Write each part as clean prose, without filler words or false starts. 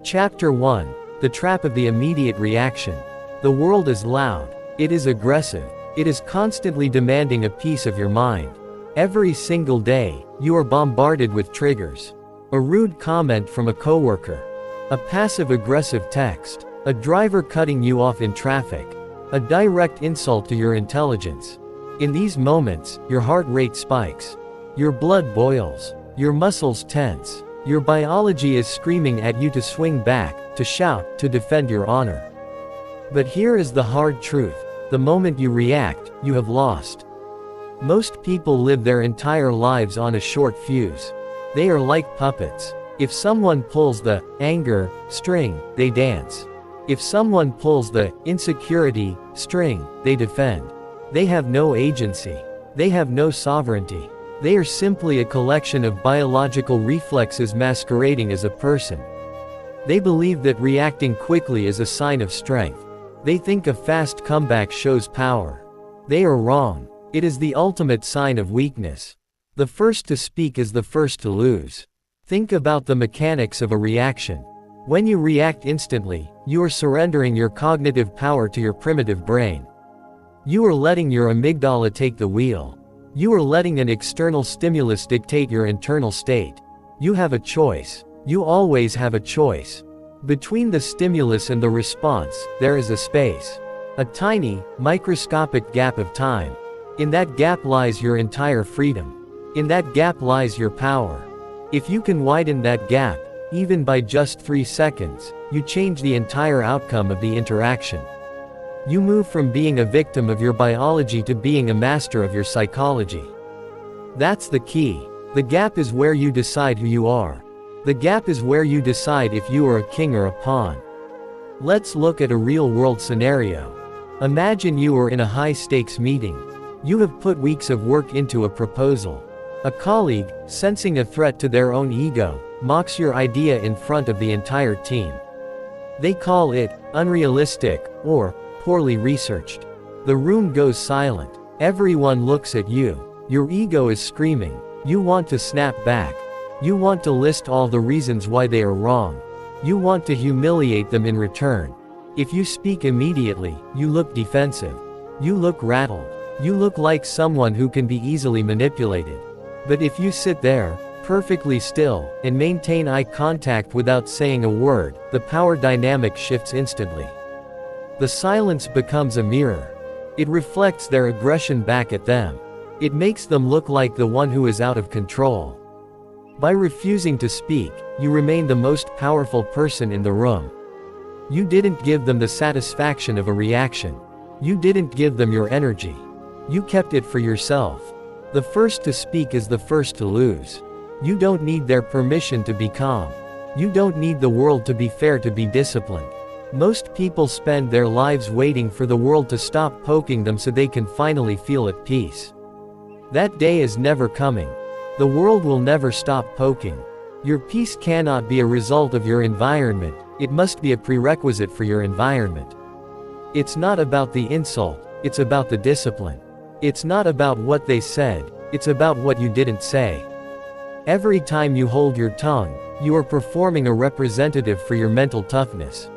Chapter 1. The Trap of the Immediate Reaction. The world is loud. It is aggressive. It is constantly demanding a piece of your mind. Every single day, you are bombarded with triggers. A rude comment from a coworker. A passive-aggressive text. A driver cutting you off in traffic. A direct insult to your intelligence. In these moments, your heart rate spikes. Your blood boils. Your muscles tense. Your biology is screaming at you to swing back, to shout, to defend your honor. But here is the hard truth. The moment you react, you have lost. Most people live their entire lives on a short fuse. They are like puppets. If someone pulls the anger string, they dance. If someone pulls the insecurity string, they defend. They have no agency. They have no sovereignty. They are simply a collection of biological reflexes masquerading as a person. They believe that reacting quickly is a sign of strength. They think a fast comeback shows power. They are wrong. It is the ultimate sign of weakness. The first to speak is the first to lose. Think about the mechanics of a reaction. When you react instantly, you are surrendering your cognitive power to your primitive brain. You are letting your amygdala take the wheel. You are letting an external stimulus dictate your internal state. You have a choice. You always have a choice. Between the stimulus and the response, there is a space. A tiny, microscopic gap of time. In that gap lies your entire freedom. In that gap lies your power. If you can widen that gap, even by just 3 seconds, you change the entire outcome of the interaction. You move from being a victim of your biology to being a master of your psychology. That's the key. The gap is where you decide who you are. The gap is where you decide if you are a king or a pawn. Let's look at a real-world scenario. Imagine you are in a high-stakes meeting. You have put weeks of work into a proposal. A colleague, sensing a threat to their own ego, mocks your idea in front of the entire team. They call it unrealistic or poorly researched. The room goes silent. Everyone looks at you. Your ego is screaming. You want to snap back. You want to list all the reasons why they are wrong. You want to humiliate them in return. If you speak immediately, you look defensive. You look rattled. You look like someone who can be easily manipulated. But if you sit there, perfectly still, and maintain eye contact without saying a word, the power dynamic shifts instantly. The silence becomes a mirror. It reflects their aggression back at them. It makes them look like the one who is out of control. By refusing to speak, you remain the most powerful person in the room. You didn't give them the satisfaction of a reaction. You didn't give them your energy. You kept it for yourself. The first to speak is the first to lose. You don't need their permission to be calm. You don't need the world to be fair to be disciplined. Most people spend their lives waiting for the world to stop poking them so they can finally feel at peace. That day is never coming. The world will never stop poking. Your peace cannot be a result of your environment, it must be a prerequisite for your environment. It's not about the insult, it's about the discipline. It's not about what they said, it's about what you didn't say. Every time you hold your tongue, you are performing a representative for your mental toughness.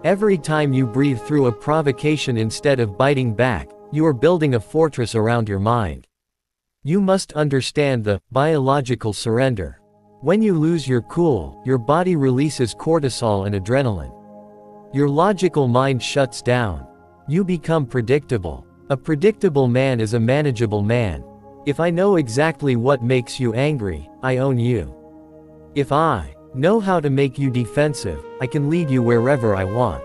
Every time you breathe through a provocation instead of biting back, you are building a fortress around your mind. You must understand the biological surrender. When you lose your cool, your body releases cortisol and adrenaline. Your logical mind shuts down. You become predictable. A predictable man is a manageable man. If I know exactly what makes you angry, I own you. If I know how to make you defensive, I can lead you wherever I want.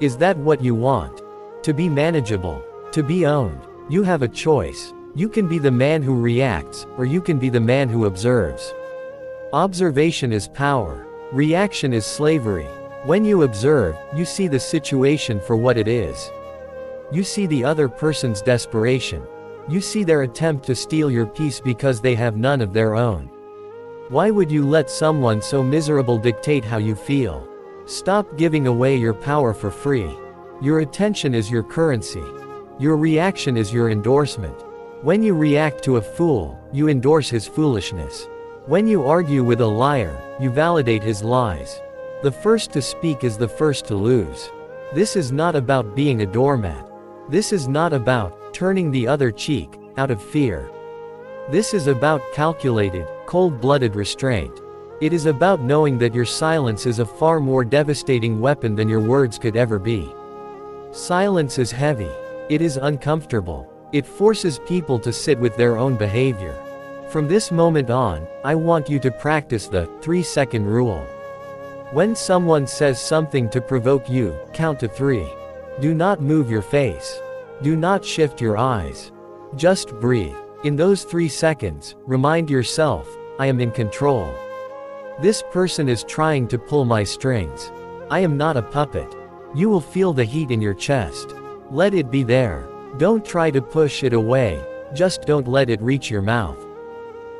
Is that what you want? To be manageable? To be owned? You have a choice. You can be the man who reacts, or you can be the man who observes. Observation is power. Reaction is slavery. When you observe, you see the situation for what it is. You see the other person's desperation. You see their attempt to steal your peace because they have none of their own. Why would you let someone so miserable dictate how you feel? Stop giving away your power for free. Your attention is your currency. Your reaction is your endorsement. When you react to a fool, you endorse his foolishness. When you argue with a liar, you validate his lies. The first to speak is the first to lose. This is not about being a doormat. This is not about turning the other cheek out of fear. This is about calculated, cold-blooded restraint. It is about knowing that your silence is a far more devastating weapon than your words could ever be. Silence is heavy. It is uncomfortable. It forces people to sit with their own behavior. From this moment on, I want you to practice the 3-second rule. When someone says something to provoke you, count to 3. Do not move your face. Do not shift your eyes. Just breathe. In those 3 seconds, remind yourself, I am in control. This person is trying to pull my strings. I am not a puppet. You will feel the heat in your chest. Let it be there. Don't try to push it away, just don't let it reach your mouth.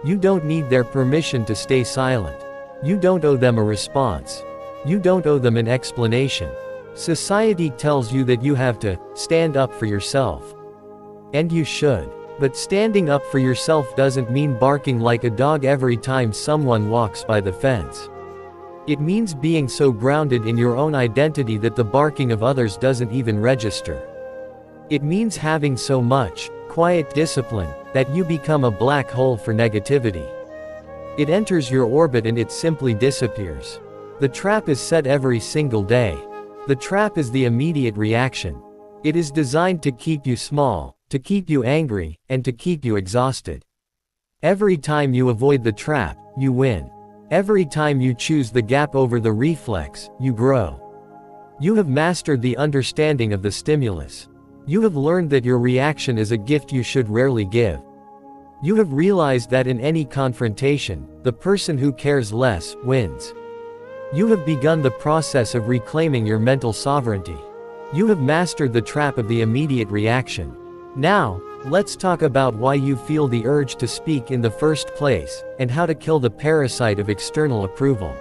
You don't need their permission to stay silent. You don't owe them a response. You don't owe them an explanation. Society tells you that you have to stand up for yourself. And you should. But standing up for yourself doesn't mean barking like a dog every time someone walks by the fence. It means being so grounded in your own identity that the barking of others doesn't even register. It means having so much quiet discipline that you become a black hole for negativity. It enters your orbit and it simply disappears. The trap is set every single day. The trap is the immediate reaction. It is designed to keep you small, to keep you angry, and to keep you exhausted. Every time you avoid the trap, you win. Every time you choose the gap over the reflex, you grow. You have mastered the understanding of the stimulus. You have learned that your reaction is a gift you should rarely give. You have realized that in any confrontation, the person who cares less wins. You have begun the process of reclaiming your mental sovereignty. You have mastered the trap of the immediate reaction. Now, let's talk about why you feel the urge to speak in the first place, and how to kill the parasite of external approval.